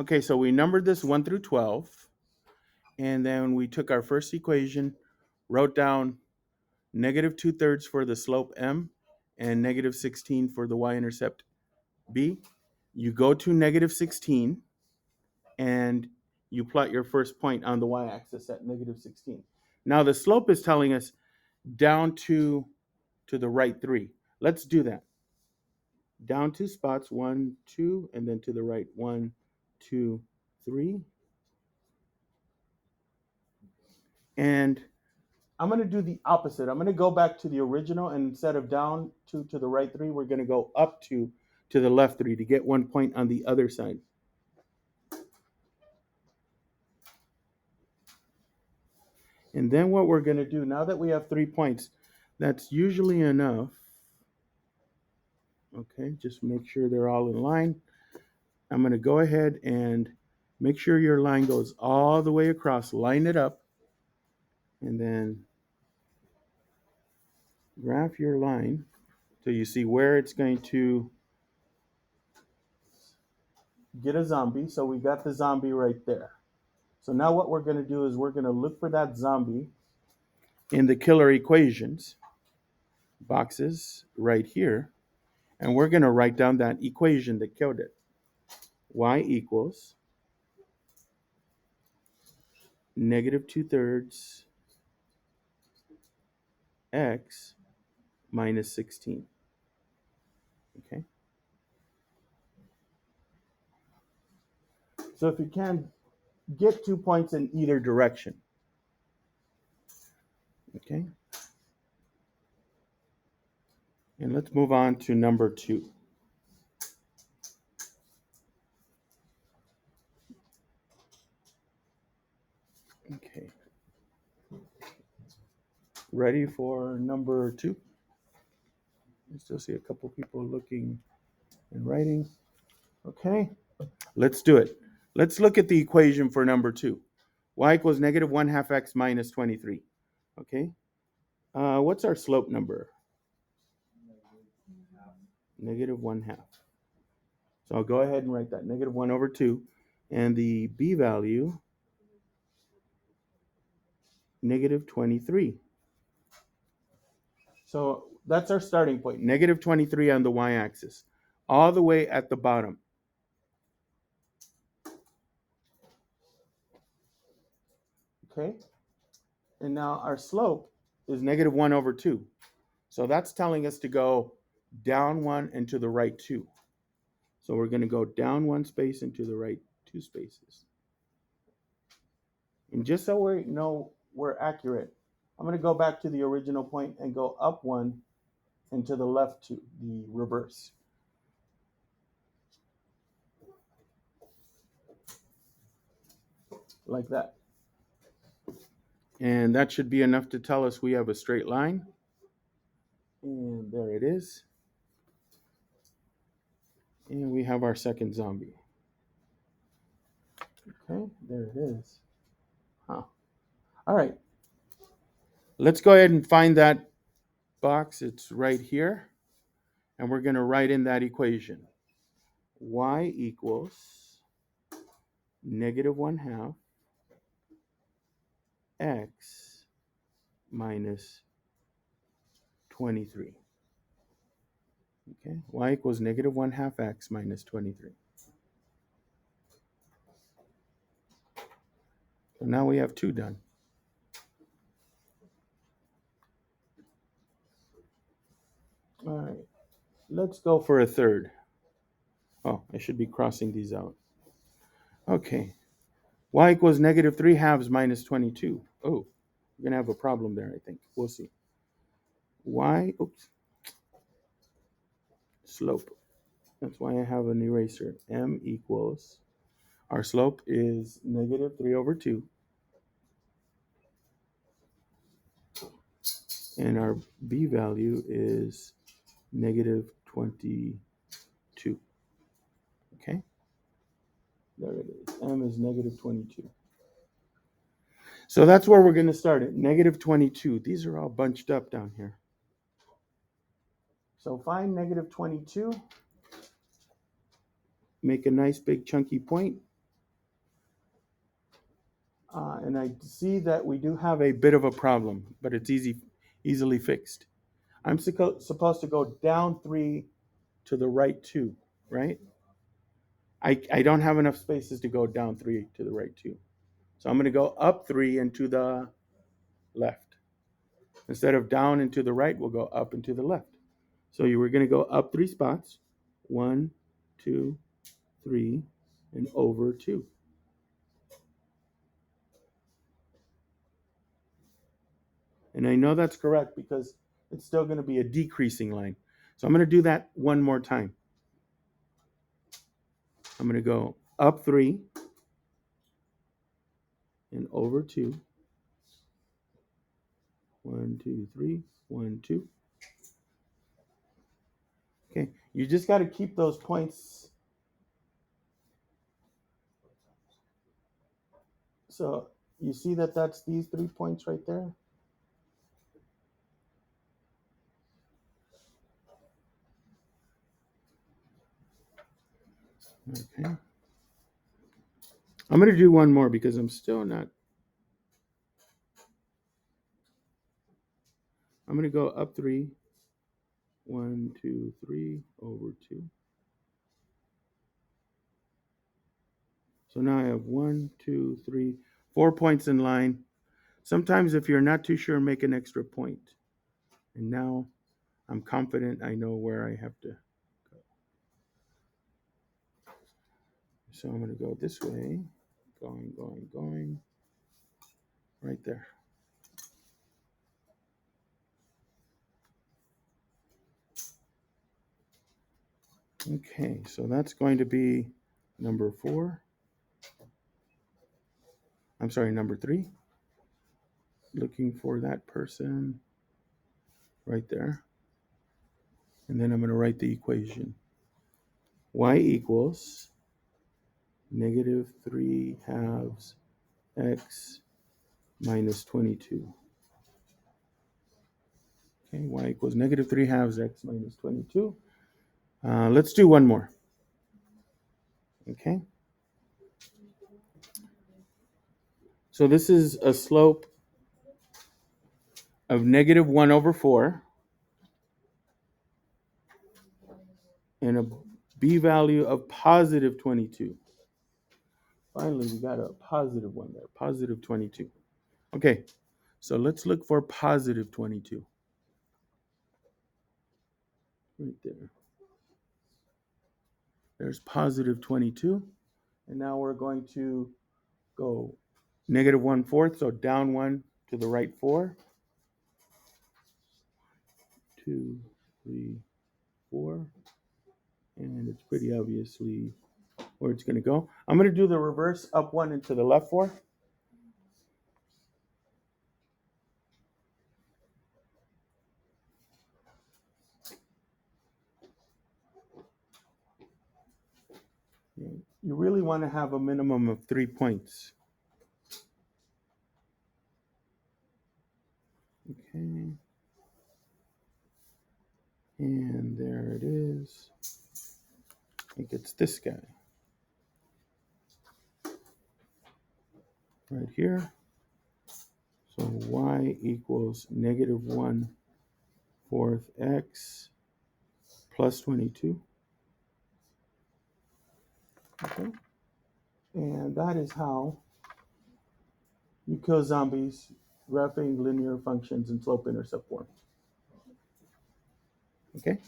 Okay, so we numbered this 1 through 12, and then we took our first equation, wrote down negative 2/3 for the slope m, and negative 16 for the y-intercept b. You go to negative 16, and you plot your first point on the y-axis at negative 16. Now the slope is telling us down to the right 3. Let's do that. Down 2 spots, 1, 2, and then to the right, 1, 2, 3. And I'm going to do the opposite. I'm going to go back to the original, and instead of down 2 to the right 3, we're going to go up 2 to the left 3 to get 1 point on the other side. And then what we're going to do, now that we have 3 points, that's usually enough. Okay, just make sure they're all in line. I'm going to go ahead and make sure your line goes all the way across. Line it up, and then graph your line so you see where it's going to get a zombie. So we got the zombie right there. So now what we're going to do is we're going to look for that zombie in the killer equations boxes right here, and we're going to write down that equation that killed it. Y equals negative 2/3 x minus 16. Okay. So if you can, get 2 points in either direction. Okay. And let's move on to number 2. Okay. Ready for number 2? I still see a couple people looking and writing. Okay. Let's do it. Let's look at the equation for number 2. Y equals negative 1/2 x minus 23. Okay. What's our slope number? Negative 1/2. So I'll go ahead and write that, negative 1 over 2. And the b value, negative 23. So that's our starting point, negative 23 on the y-axis, all the way at the bottom. Okay. And now our slope is negative 1 over 2. So that's telling us to go down 1 and to the right 2. So we're going to go down 1 space and to the right 2 spaces. And just so we know we're accurate, I'm going to go back to the original point and go up 1 and to the left 2, the reverse. Like that. And that should be enough to tell us we have a straight line. And there it is. And we have our second zombie. Okay, there it is. Huh. All right. Let's go ahead and find that box. It's right here. And we're going to write in that equation. Y equals negative 1/2 x minus 23. Okay, y equals negative 1/2 x minus 23. So now we have 2 done. All right, let's go for a third. Oh, I should be crossing these out. Okay, y equals negative 3/2 minus 22. Oh, we're going to have a problem there, I think. We'll see. Y, oops, slope. That's why I have an eraser. M equals, our slope is negative 3 over 2. And our b value is negative 22. Okay? There it is. M is negative 22. So that's where we're going to start at, negative 22. These are all bunched up down here. So find negative 22. Make a nice big chunky point. And I see that we do have a bit of a problem, but it's easily fixed. I'm supposed to go down 3 to the right 2, right? I don't have enough spaces to go down 3 to the right 2. So I'm going to go up 3 and to the left. Instead of down and to the right, we'll go up and to the left. So you were going to go up 3 spots. 1, 2, 3, and over 2. And I know that's correct because it's still going to be a decreasing line. So I'm going to do that one more time. I'm going to go up 3 and over 2. 1, 2, 3, 1, 2. Okay, you just got to keep those points. So you see that that's these 3 points right there? Okay. I'm going to do one more because I'm still not. I'm going to go up 3. 1, 2, 3, over 2. So now I have 1, 2, 3, 4 points in line. Sometimes if you're not too sure, make an extra point. And now I'm confident I know where I have to go. So I'm going to go this way. Going. Right there. Okay, so that's going to be number 4. I'm sorry, number 3. Looking for that person right there. And then I'm going to write the equation. Y equals negative 3 halves x minus 22. Okay, y equals negative 3 halves x minus 22. Let's do one more. Okay. So this is a slope of negative 1 over 4 and a b value of positive 22. Finally, we got a positive one there, positive 22. Okay, so let's look for positive 22. Right there. There's positive 22. And now we're going to go negative 1/4, so down 1 to the right 4. 2, 3, 4. And it's pretty obviously where it's going to go. I'm going to do the reverse, up 1 and to the left 4. You really want to have a minimum of 3 points. Okay. And there it is. I think it's this guy. Right here. So y equals negative 1/4 x plus 22. Okay. And that is how you kill zombies graphing linear functions in slope-intercept form. Okay.